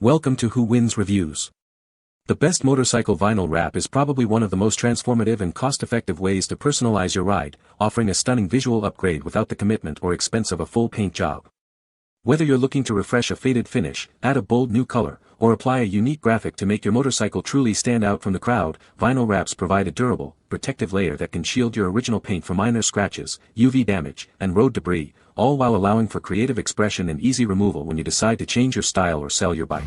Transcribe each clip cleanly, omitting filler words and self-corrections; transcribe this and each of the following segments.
Welcome to Who Wins Reviews. The best motorcycle vinyl wrap is probably one of the most transformative and cost-effective ways to personalize your ride, offering a stunning visual upgrade without the commitment or expense of a full paint job. Whether you're looking to refresh a faded finish, add a bold new color, or apply a unique graphic to make your motorcycle truly stand out from the crowd, vinyl wraps provide a durable, protective layer that can shield your original paint from minor scratches, UV damage, and road debris, all while allowing for creative expression and easy removal when you decide to change your style or sell your bike.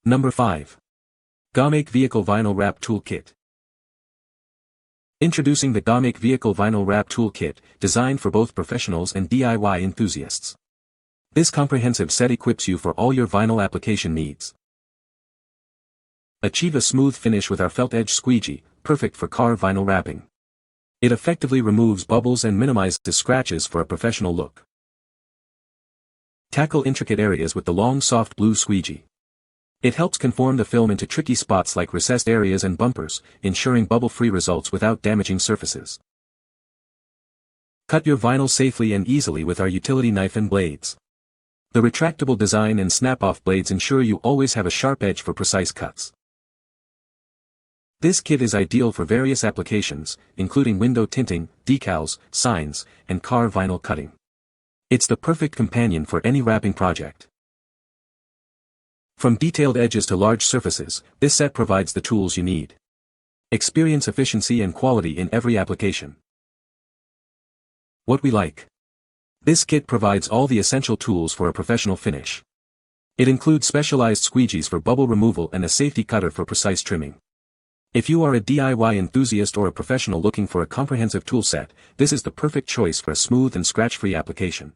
Number 5. Gomake Vehicle Vinyl Wrap Toolkit. Introducing the Gomake Vehicle Vinyl Wrap Toolkit, designed for both professionals and DIY enthusiasts. This comprehensive set equips you for all your vinyl application needs. Achieve a smooth finish with our felt edge squeegee, perfect for car vinyl wrapping. It effectively removes bubbles and minimizes scratches for a professional look. Tackle intricate areas with the long soft blue squeegee. It helps conform the film into tricky spots like recessed areas and bumpers, ensuring bubble-free results without damaging surfaces. Cut your vinyl safely and easily with our utility knife and blades. The retractable design and snap-off blades ensure you always have a sharp edge for precise cuts. This kit is ideal for various applications, including window tinting, decals, signs, and car vinyl cutting. It's the perfect companion for any wrapping project. From detailed edges to large surfaces, this set provides the tools you need. Experience efficiency and quality in every application. What we like. This kit provides all the essential tools for a professional finish. It includes specialized squeegees for bubble removal and a safety cutter for precise trimming. If you are a DIY enthusiast or a professional looking for a comprehensive toolset, this is the perfect choice for a smooth and scratch-free application.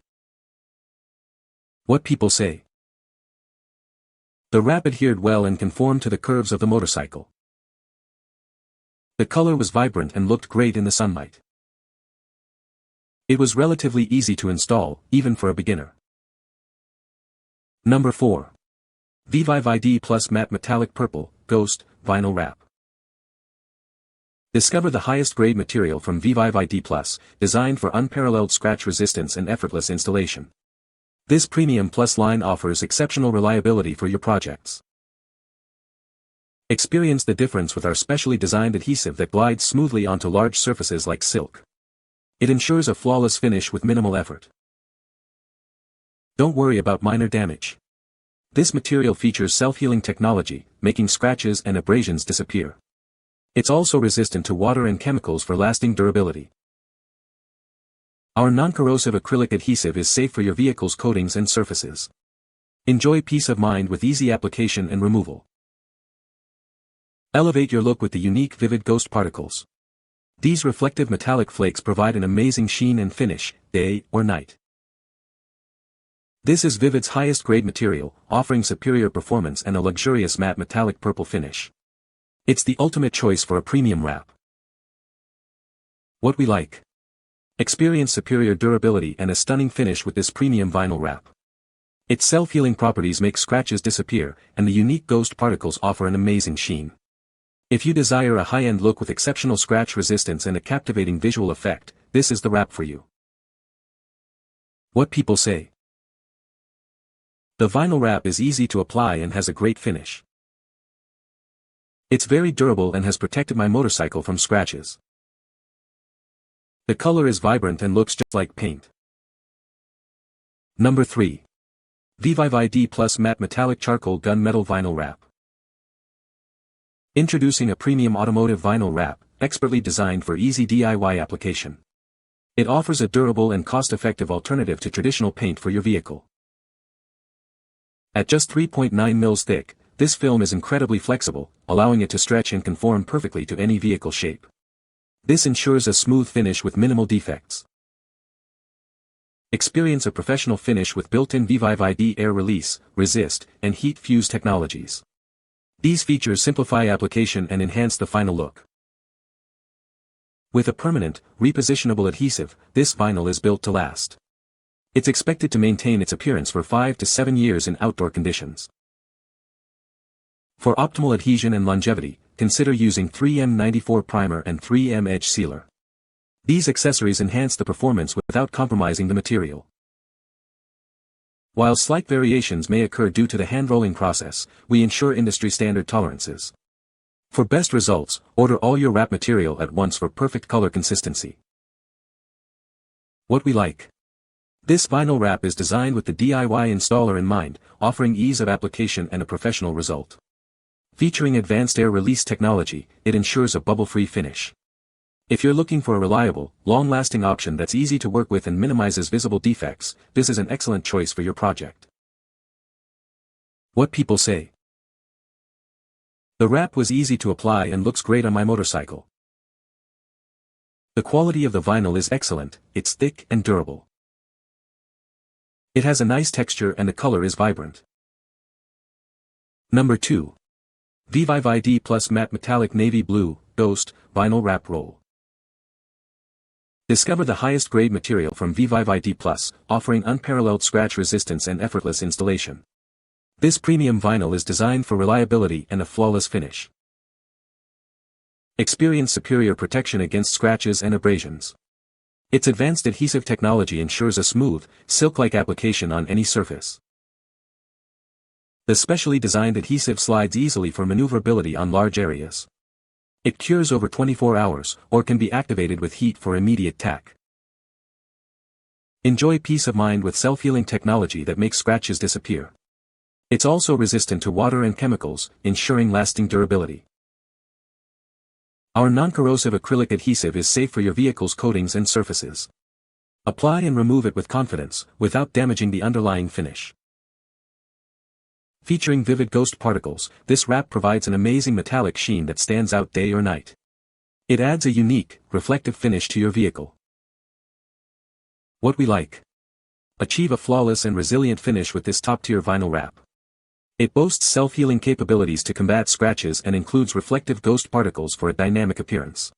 What people say. The wrap adhered well and conformed to the curves of the motorcycle. The color was vibrant and looked great in the sunlight. It was relatively easy to install, even for a beginner. Number 4. VViViD Plus Matte Metallic Purple, Ghost, Vinyl Wrap. Discover the highest grade material from VViViD Plus, designed for unparalleled scratch resistance and effortless installation. This Premium Plus line offers exceptional reliability for your projects. Experience the difference with our specially designed adhesive that glides smoothly onto large surfaces like silk. It ensures a flawless finish with minimal effort. Don't worry about minor damage. This material features self-healing technology, making scratches and abrasions disappear. It's also resistant to water and chemicals for lasting durability. Our non-corrosive acrylic adhesive is safe for your vehicle's coatings and surfaces. Enjoy peace of mind with easy application and removal. Elevate your look with the unique VViViD Ghost particles. These reflective metallic flakes provide an amazing sheen and finish, day or night. This is VViViD's highest grade material, offering superior performance and a luxurious matte metallic purple finish. It's the ultimate choice for a premium wrap. What we like. Experience superior durability and a stunning finish with this premium vinyl wrap. Its self-healing properties make scratches disappear, and the unique ghost particles offer an amazing sheen. If you desire a high-end look with exceptional scratch resistance and a captivating visual effect, this is the wrap for you. What people say. The vinyl wrap is easy to apply and has a great finish. It's very durable and has protected my motorcycle from scratches. The color is vibrant and looks just like paint. Number 3. VViViD Plus Matte Metallic Charcoal Gunmetal Vinyl Wrap. Introducing a premium automotive vinyl wrap, expertly designed for easy DIY application. It offers a durable and cost-effective alternative to traditional paint for your vehicle. At just 3.9 mils thick, this film is incredibly flexible, allowing it to stretch and conform perfectly to any vehicle shape. This ensures a smooth finish with minimal defects. Experience a professional finish with built-in VViViD air release, resist, and heat fuse technologies. These features simplify application and enhance the final look. With a permanent, repositionable adhesive, this vinyl is built to last. It's expected to maintain its appearance for 5 to 7 years in outdoor conditions. For optimal adhesion and longevity, consider using 3M94 primer and 3M edge sealer. These accessories enhance the performance without compromising the material. While slight variations may occur due to the hand-rolling process, we ensure industry-standard tolerances. For best results, order all your wrap material at once for perfect color consistency. What we like. This vinyl wrap is designed with the DIY installer in mind, offering ease of application and a professional result. Featuring advanced air release technology, it ensures a bubble-free finish. If you're looking for a reliable, long-lasting option that's easy to work with and minimizes visible defects, this is an excellent choice for your project. What people say. The wrap was easy to apply and looks great on my motorcycle. The quality of the vinyl is excellent, it's thick and durable. It has a nice texture and the color is vibrant. Number 2. VViViD Plus Matte Metallic Navy Blue, Ghost, Vinyl Wrap Roll. Discover the highest grade material from VViViD Plus, offering unparalleled scratch resistance and effortless installation. This premium vinyl is designed for reliability and a flawless finish. Experience superior protection against scratches and abrasions. Its advanced adhesive technology ensures a smooth, silk-like application on any surface. The specially designed adhesive slides easily for maneuverability on large areas. It cures over 24 hours, or can be activated with heat for immediate tack. Enjoy peace of mind with self-healing technology that makes scratches disappear. It's also resistant to water and chemicals, ensuring lasting durability. Our non-corrosive acrylic adhesive is safe for your vehicle's coatings and surfaces. Apply and remove it with confidence, without damaging the underlying finish. Featuring vivid ghost particles, this wrap provides an amazing metallic sheen that stands out day or night. It adds a unique, reflective finish to your vehicle. What we like. Achieve a flawless and resilient finish with this top-tier vinyl wrap. It boasts self-healing capabilities to combat scratches and includes reflective ghost particles for a dynamic appearance.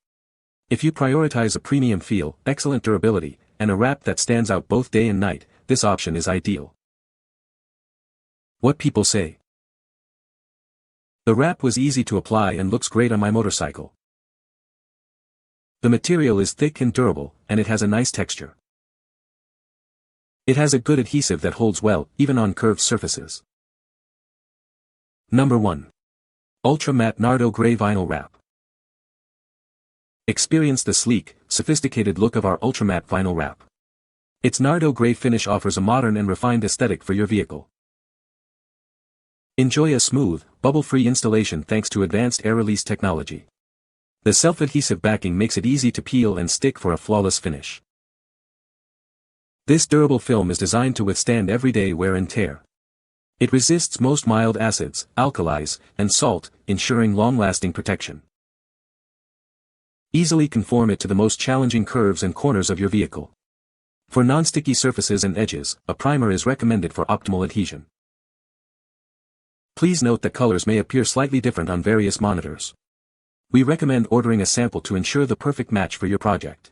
If you prioritize a premium feel, excellent durability, and a wrap that stands out both day and night, this option is ideal. What people say. The wrap was easy to apply and looks great on my motorcycle. The material is thick and durable, and it has a nice texture. It has a good adhesive that holds well, even on curved surfaces. Number 1. Ultra Matte Nardo Gray Vinyl Wrap. Experience the sleek, sophisticated look of our Ultra Matte Vinyl Wrap. Its Nardo Gray finish offers a modern and refined aesthetic for your vehicle. Enjoy a smooth, bubble-free installation thanks to advanced air release technology. The self-adhesive backing makes it easy to peel and stick for a flawless finish. This durable film is designed to withstand everyday wear and tear. It resists most mild acids, alkalis, and salt, ensuring long-lasting protection. Easily conform it to the most challenging curves and corners of your vehicle. For non-sticky surfaces and edges, a primer is recommended for optimal adhesion. Please note that colors may appear slightly different on various monitors. We recommend ordering a sample to ensure the perfect match for your project.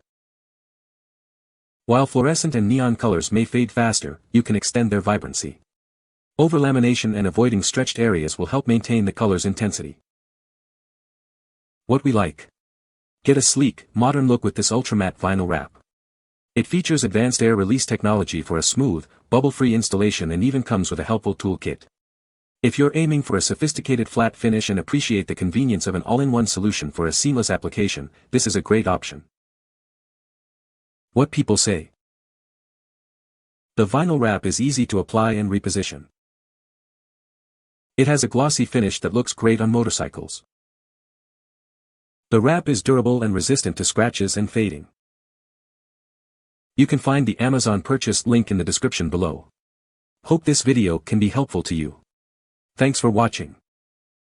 While fluorescent and neon colors may fade faster, you can extend their vibrancy. Overlamination and avoiding stretched areas will help maintain the color's intensity. What we like. Get a sleek, modern look with this ultra-matte vinyl wrap. It features advanced air release technology for a smooth, bubble-free installation and even comes with a helpful toolkit. If you're aiming for a sophisticated flat finish and appreciate the convenience of an all-in-one solution for a seamless application, this is a great option. What people say. The vinyl wrap is easy to apply and reposition. It has a glossy finish that looks great on motorcycles. The wrap is durable and resistant to scratches and fading. You can find the Amazon purchase link in the description below. Hope this video can be helpful to you. Thanks for watching.